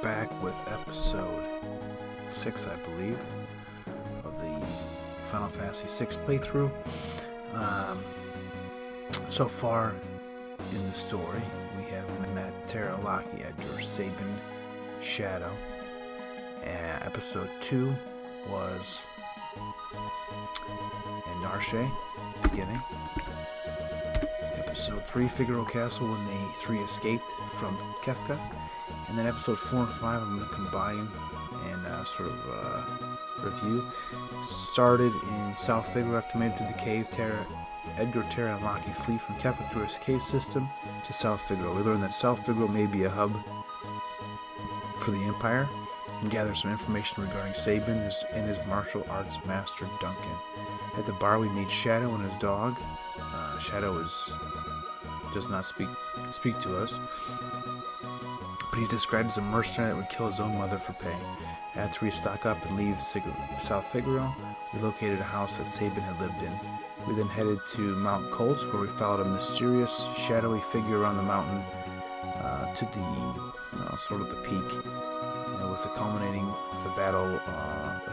back with episode 6, I believe, of the Final Fantasy 6 playthrough. So far in the story, we have met Terra, Lete, Edgar, Sabin, Shadow. And episode 2 was in Narshe, beginning. Episode 3, Figaro Castle, when they three escaped from Kefka. And then episode 4 and 5, I'm going to combine and review. Started in South Figaro after made it to the cave. Edgar, Terra, and Lete flee from Kefka through his cave system to South Figaro. We learn that South Figaro may be a hub for the Empire, and gather some information regarding Sabin and his martial arts master Duncan. At the bar, we meet Shadow and his dog. Shadow does not speak to us, but he's described as a mercenary that would kill his own mother for pay. After we stock up and leave South Figaro, we located a house that Sabin had lived in. We then headed to Mount Colts, where we followed a mysterious, shadowy figure around the mountain to the sort of the peak, with it culminating with a battle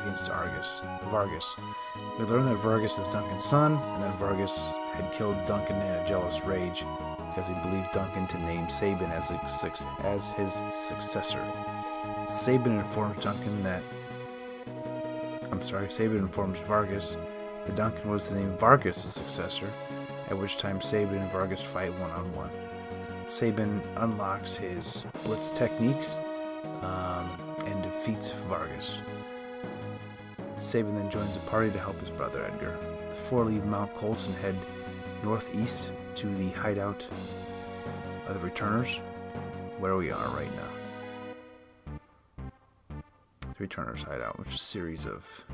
against Vargas. We learned that Vargas is Duncan's son, and that Vargas had killed Duncan in a jealous rage because he believed Duncan to name Sabin as his successor. Sabin informs Vargas that Duncan was to name Vargas his successor, at which time Sabin and Vargas fight one-on-one. Sabin unlocks his blitz techniques and defeats Vargas. Sabin then joins the party to help his brother Edgar. The four leave Mount Colts and head northeast to the hideout of the Returners, where we are right now. The Returners hideout, which is a series of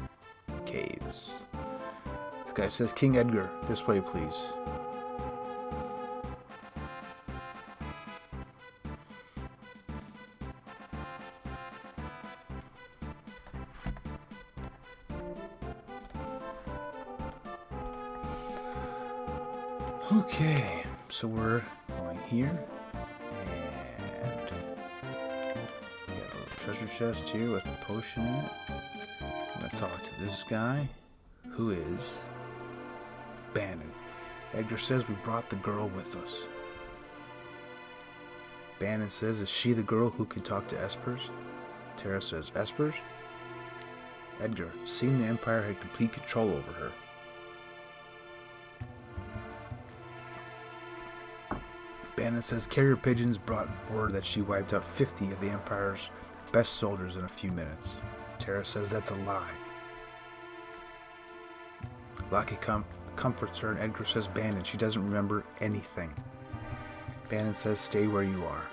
caves. This guy says, "King Edgar, this way please." Okay, so we're going here, and we got a little treasure chest here with a potion in it. I'm going to talk to this guy, who is Bannon. Edgar says we brought the girl with us. Bannon says, "Is she the girl who can talk to espers?" Terra says, "Espers?" Edgar, seemed the Empire had complete control over her. Bannon says carrier pigeons brought word that she wiped out 50 of the Empire's best soldiers in a few minutes. Terra says that's a lie. Lete comforts her, and Edgar says, "Bannon, she doesn't remember anything." Bannon says, "Stay where you are.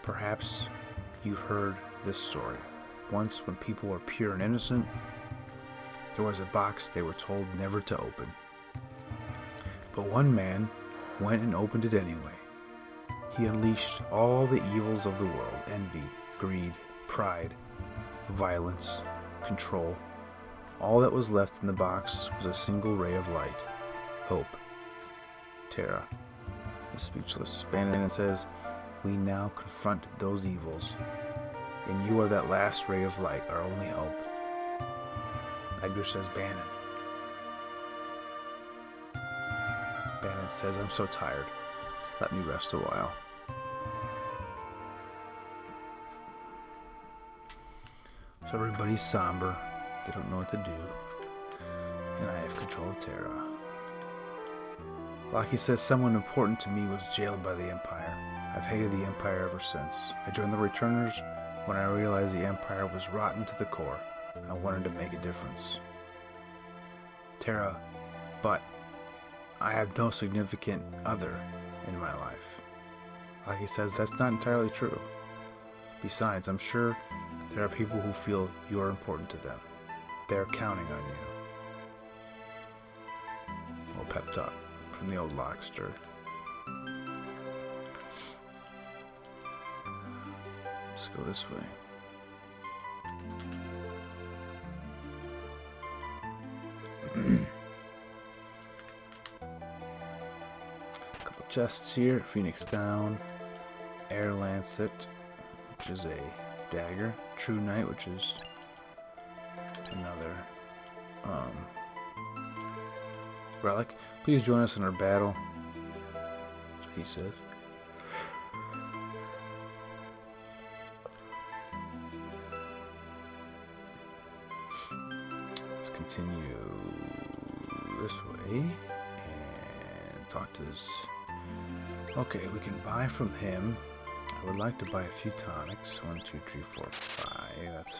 Perhaps you've heard this story. Once, when people were pure and innocent, there was a box they were told never to open. But one man went and opened it anyway. He unleashed all the evils of the world: envy, greed, pride, violence, control. All that was left in the box was a single ray of light: hope." Terra is speechless. Bannon says, "We now confront those evils, and you are that last ray of light, our only hope." Edgar says, "Bannon." Bannon says, "I'm so tired. Let me rest a while." So everybody's somber. They don't know what to do. And I have control of Terra. Lete says someone important to me was jailed by the Empire. I've hated the Empire ever since. I joined the Returners when I realized the Empire was rotten to the core. I wanted to make a difference. Terra, but I have no significant other in my life. Lete says that's not entirely true. Besides, I'm sure there are people who feel you're important to them. They're counting on you. A little pep talk from the old Lockster. Let's go this way. Couple chests here. Phoenix down. Air Lancet. which is a dagger. True Knight, which is another relic. Please join us in our battle. That's what he says. Let's continue this way and talk to this. Okay, we can buy from him. I would like to buy a few tonics. 1, 2, 3, 4, 5. That's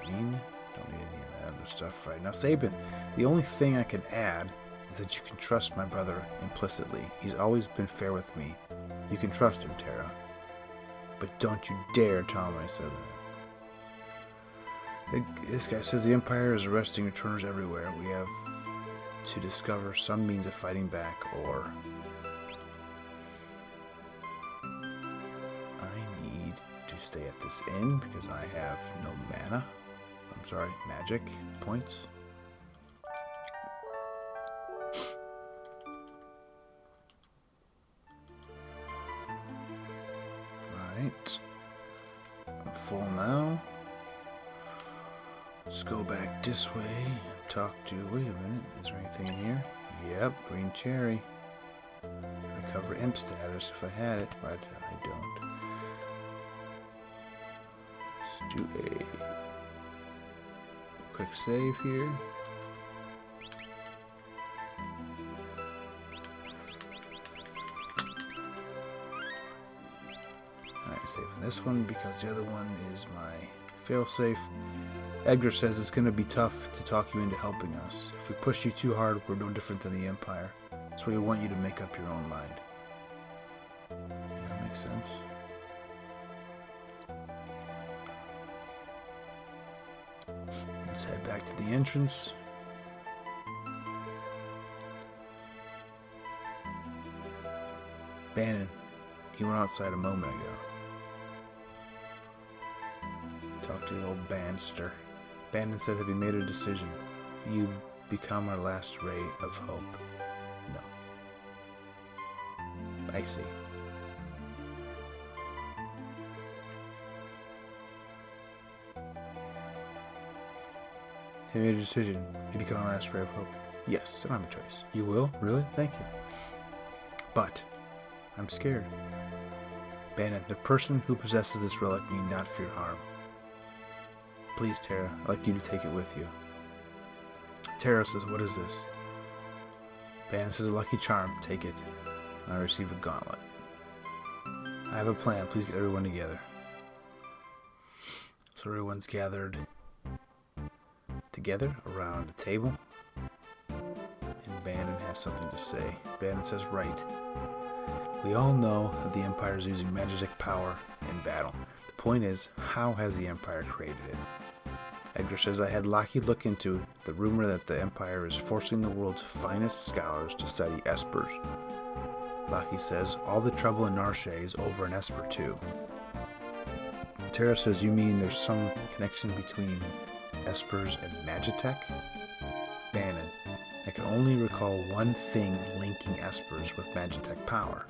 fine. Don't need any of that other stuff right now. Sabin, the only thing I can add is that you can trust my brother implicitly. He's always been fair with me. You can trust him, Terra. But don't you dare tell him I said that. This guy says the Empire is arresting returners everywhere. We have to discover some means of fighting back, or I need to stay at this inn because I have no mana. I'm sorry, magic points. Alright. I'm full now. Let's go back this way and talk to... Wait a minute, is there anything in here? Yep, green cherry. Recover imp status if I had it, but I don't. Let's do a quick save here. Alright, save on this one because the other one is my failsafe. Edgar says it's going to be tough to talk you into helping us. If we push you too hard, we're no different than the Empire. So we want you to make up your own mind. Yeah, that makes sense. Let's head back to the entrance. Bannon, he went outside a moment ago. Talk to the old bandster. Bannon says that he made a decision. You become our last ray of hope. No. I see. He made a decision. You become our last ray of hope. Yes, I don't have a choice. You will? Really? Thank you. But I'm scared. Bannon, the person who possesses this relic need not fear harm. Please, Terra, I'd like you to take it with you. Terra says, what is this? Bannon says, a lucky charm. Take it. I receive a gauntlet. I have a plan. Please get everyone together. So everyone's gathered together around a table. And Bannon has something to say. Bannon says, right. We all know that the Empire is using magic power in battle. The point is, how has the Empire created it? Edgar says, I had Lockie look into the rumor that the Empire is forcing the world's finest scholars to study espers. Lockie says, all the trouble in Narshe is over in Esper too. Terra says, you mean there's some connection between espers and Magitech? Bannon, I can only recall one thing linking espers with Magitech power.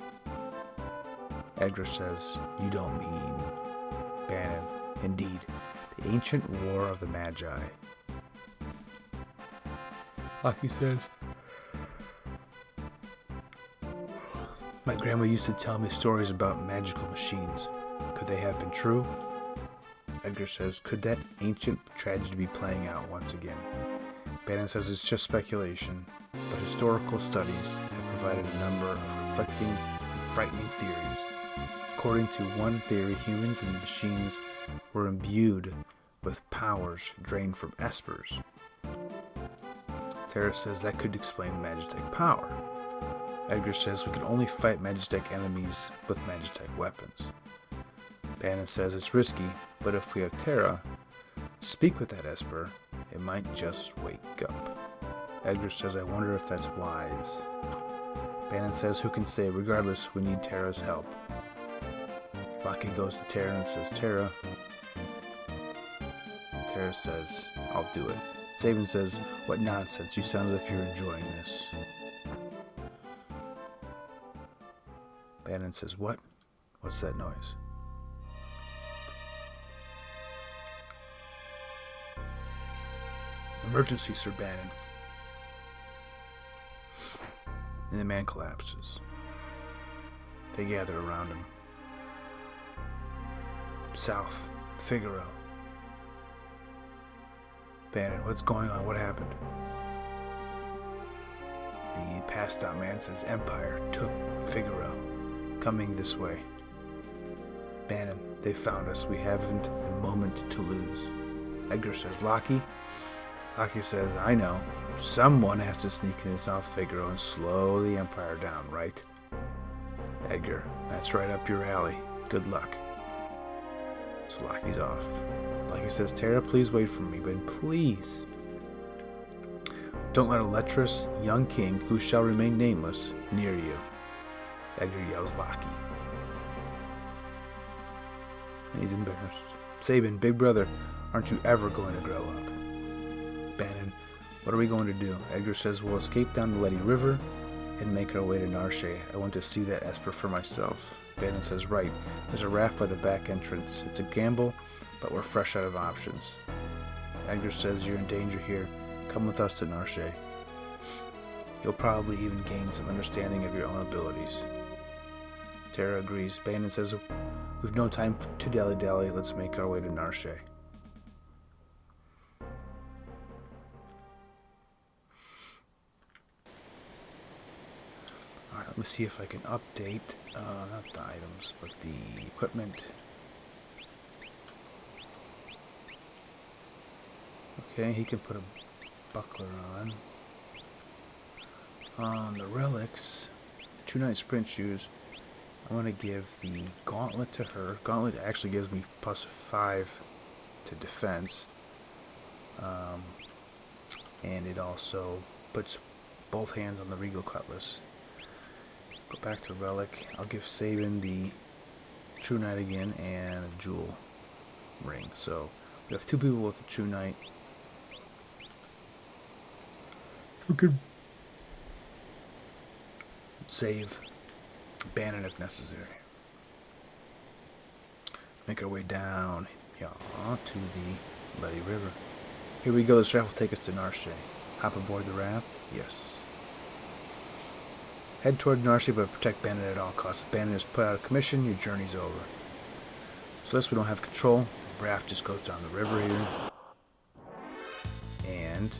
Edgar says, you don't mean... Bannon, indeed. The ancient war of the Magi. Lockie says, my grandma used to tell me stories about magical machines. Could they have been true? Edgar says, could that ancient tragedy be playing out once again? Bannon says it's just speculation, but historical studies have provided a number of conflicting and frightening theories. According to one theory, humans and machines were imbued with powers drained from espers. Terra says that could explain Magitech power. Edgar says we can only fight Magitech enemies with Magitech weapons. Bannon says it's risky, but if we have Terra speak with that esper, it might just wake up. Edgar says I wonder if that's wise. Bannon says who can say, regardless, we need Terra's help. Lockie goes to Terra and says, Terra. Terra says, I'll do it. Sabin says, what nonsense, you sound as if you're enjoying this. Bannon says, what? What's that noise? Emergency, Sir Bannon. And the man collapses. They gather around him. South, Figaro. Bannon, what's going on? What happened? The passed out man says Empire took Figaro. Coming this way. Bannon, they found us. We haven't a moment to lose. Edgar says, Lockie? Lockie says, I know. Someone has to sneak into South Figaro and slow the Empire down, right? Edgar, that's right up your alley. Good luck. So Lockie's off. Lockie says, Tara, please wait for me, but please don't let a lecherous young king who shall remain nameless near you. Edgar yells Lockie. And he's embarrassed. Sabin, big brother, aren't you ever going to grow up? Bannon, what are we going to do? Edgar says we'll escape down the Lete River and make our way to Narshe. I want to see that Esper for myself. Bannon says, right. There's a raft by the back entrance. It's a gamble, but we're fresh out of options. Edgar says, you're in danger here. Come with us to Narshe. You'll probably even gain some understanding of your own abilities. Tara agrees. Bannon says, we've no time to dally-dally. Let's make our way to Narshe. Alright, let me see if I can update, not the items, but the equipment. Okay, he can put a buckler on. On the relics, 2-night sprint shoes, I'm going to give the gauntlet to her. Gauntlet actually gives me +5 to defense. And it also puts both hands on the Regal Cutlass. Go back to Relic. I'll give Sabin the True Knight again and a Jewel Ring. So we have 2 people with the True Knight. Who could save Bannon if necessary. Make our way down to the Lete River. Here we go. This raft will take us to Narshe. Hop aboard the raft? Yes. Head toward Narshe, but protect Bannon at all costs. If Bannon is put out of commission, your journey's over. So this we don't have control. The raft just goes down the river here. And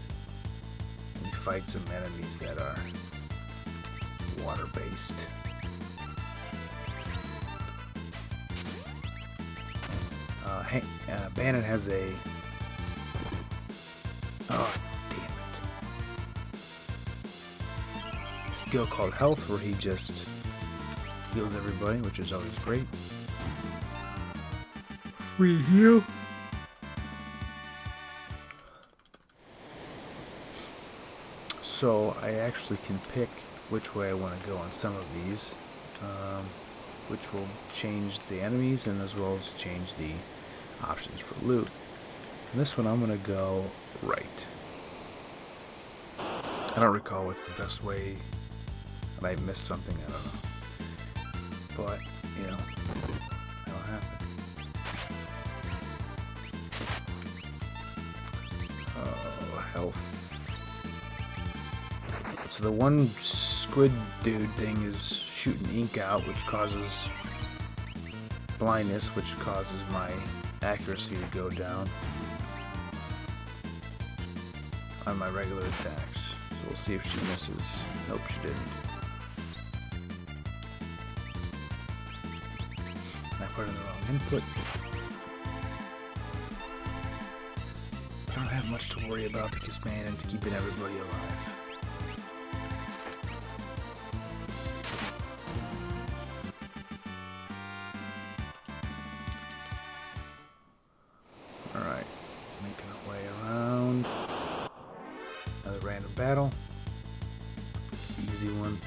we fight some enemies that are water-based. Bannon has a... Oh, damn it. A skill called Health, where he just heals everybody, which is always great. Free heal. So I actually can pick which way I want to go on some of these, which will change the enemies and as well as change the options for loot. And this one I'm going to go right. I don't recall what's the best way. I might miss something, I don't know. But, you know, that'll happen. Oh, health. So the one squid dude thing is shooting ink out, which causes blindness, which causes my accuracy to go down on my regular attacks. So we'll see if she misses. Nope, she didn't. I put in the wrong input. I don't have much to worry about because Bannon's keeping everybody alive. Alright, making our way around. Another random battle. Easy one.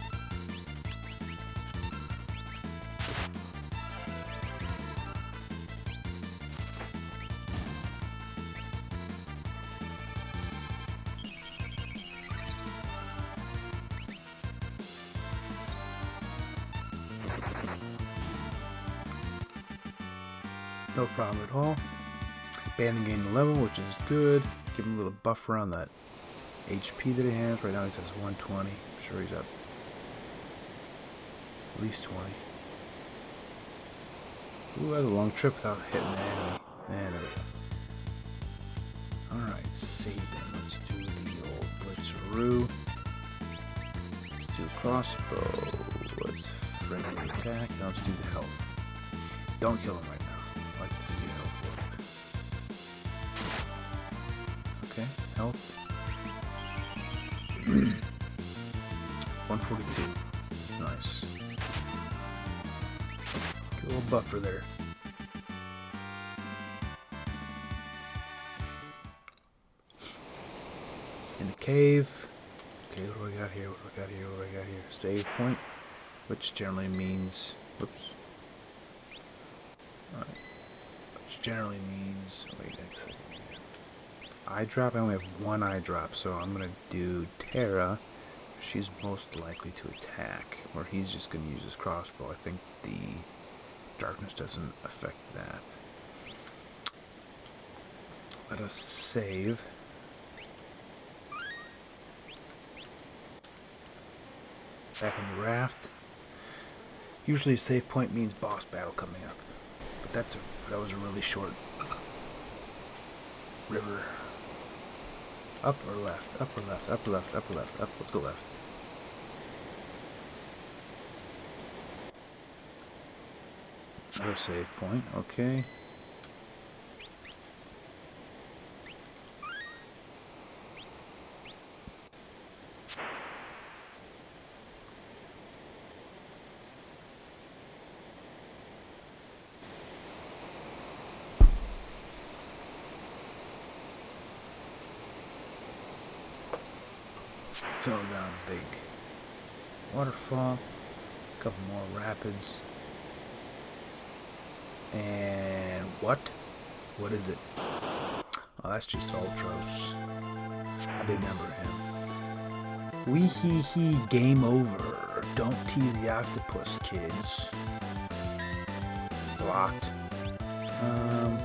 No problem at all. Bannon gained a level, which is good. Give him a little buffer on that HP that he has. Right now he says 120. I'm sure he's up at least 20. Ooh, that was a long trip without hitting the enemy. And there we go. Alright, save him. Let's do the old blitzeroo. Let's do crossbow. Let's friendly attack. Now let's do the health. Don't kill him right now. I'd like to see health work. Okay, health. 142. That's nice. Get a little buffer there. In the cave. Okay, what do we got here? What do we got here? What do we got here? Save point, which generally means. Whoops. Alright. Which generally means. Wait a second. Eye drop? I only have one eye drop, so I'm gonna do Terra. She's most likely to attack, or he's just gonna use his crossbow. I think the darkness doesn't affect that. Let us save. Back on the raft. Usually a save point means boss battle coming up, but that was a really short river. Up or left? Up or left? Up or left? Up or left? Up. Let's go left. Another save point. Okay. Fell down a big waterfall, a couple more rapids, and what? What is it? Oh, that's just Ultros. I remember him. Wee hee hee, game over. Don't tease the octopus, kids. Blocked. I'm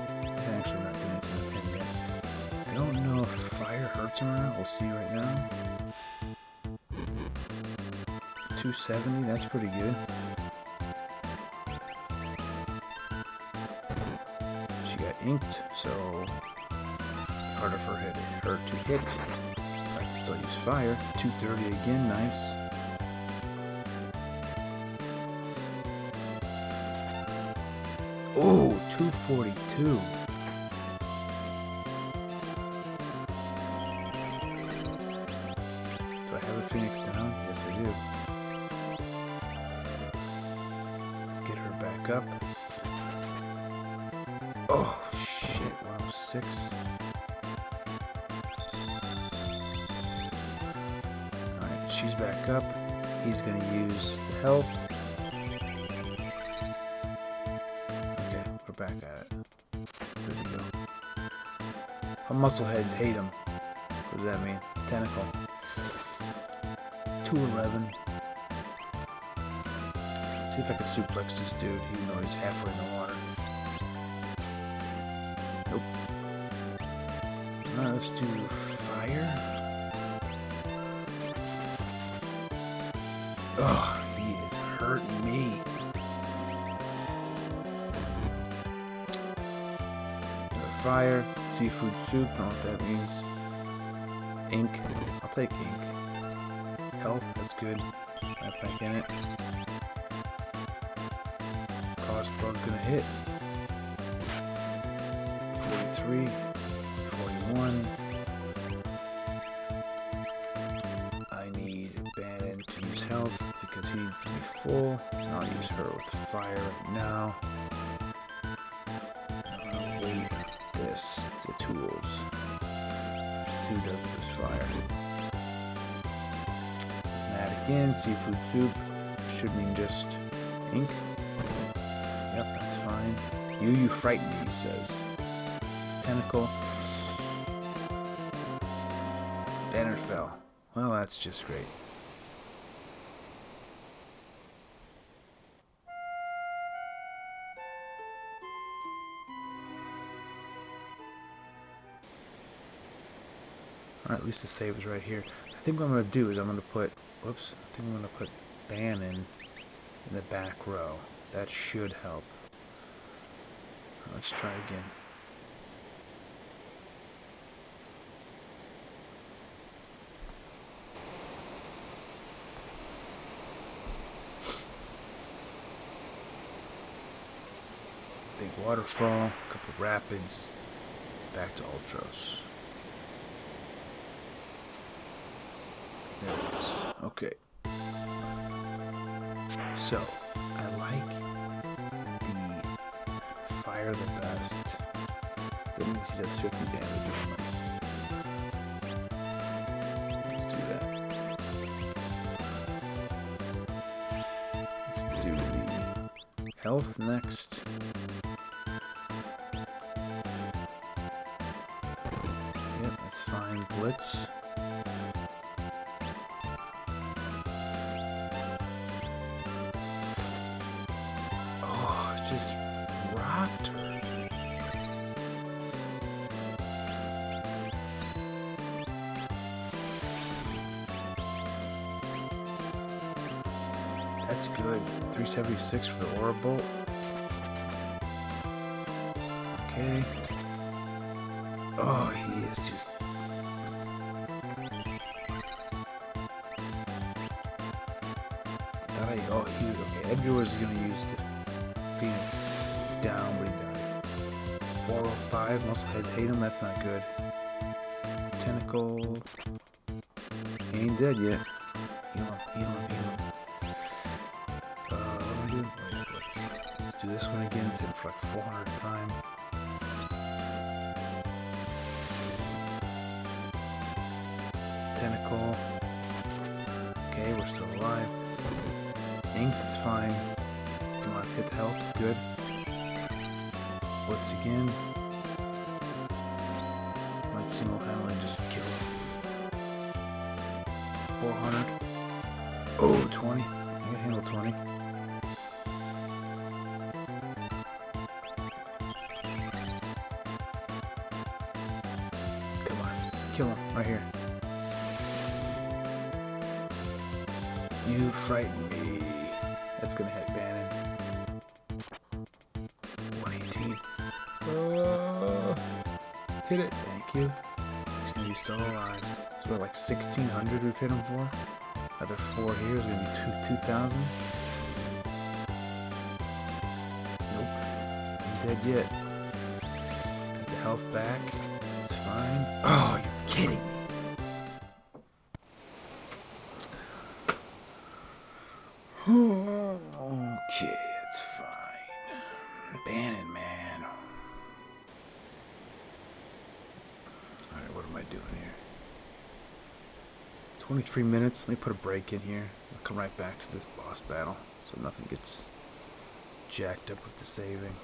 actually not doing anything with him yet. I don't know if fire hurts him or not. We'll see right now. 270, that's pretty good. She got inked, so harder for her to hit. I can still use fire. 230 again, nice. Oh, 242. Do I have a Phoenix down? Yes, I do. Get her back up. Oh shit, 106. Alright, she's back up. He's gonna use the health. Okay, we're back at it. There we go. Our muscleheads hate him. What does that mean? Tentacle. 211. See if I can suplex this dude, even though he's halfway in the water. Nope. Alright, let's do fire. Oh, he is hurting me. Another fire. Seafood soup, I don't know what that means. Ink. I'll take ink. Health, that's good. Right back in it. Crossbow's gonna hit. 43, 41. I need Bannon to use health because he needs to be full. I'll use her with fire right now. I'll wait this, the tools. Let's see who does with this fire. Mad again, seafood soup. Should mean just ink. Yep, that's fine. You frighten me, he says. Tentacle. Banner fell. Well, that's just great. Alright, at least the save is right here. I think what I'm going to do is I'm going to put... Whoops. I think I'm going to put Bannon in the back row. That should help. Let's try again. Big waterfall, couple rapids, back to Ultros. There it is. Okay. So, I like the fire the best. That means he does 50 damage only. Let's do that. Let's do the health next. Yep, that's fine. Blitz. Just rocked her. That's good. 376 for the Aura Bolt. Okay. Oh, he is just... Oh, he was okay. Edgar was going to use the Phoenix down, but he died. 405, muscle heads hate him, that's not good. Tentacle. He ain't dead yet. Heal him, heal him, heal him. What am I doing? Wait, let's do this one again. It's in for like 400 a time. Tentacle. Okay, we're still alive. Ink, that's fine. Come on, hit the health. Good. Blitz again. Might single-handedly just kill him. 400. Oh, 20. I can handle 20. Come on. Kill him. Right here. You frighten me. That's gonna hit Bannon. 118. Hit it. Thank you. He's gonna be still alive. So we're like 1,600 we've hit him for. Another 4 here is gonna be 2,000. Nope. Ain't dead yet. Got the health back. It's fine. Oh, you're kidding me. Okay, it's fine. Bannon, man. Alright, what am I doing here? 23 minutes. Let me put a break in here. I'll come right back to this boss battle so nothing gets jacked up with the saving.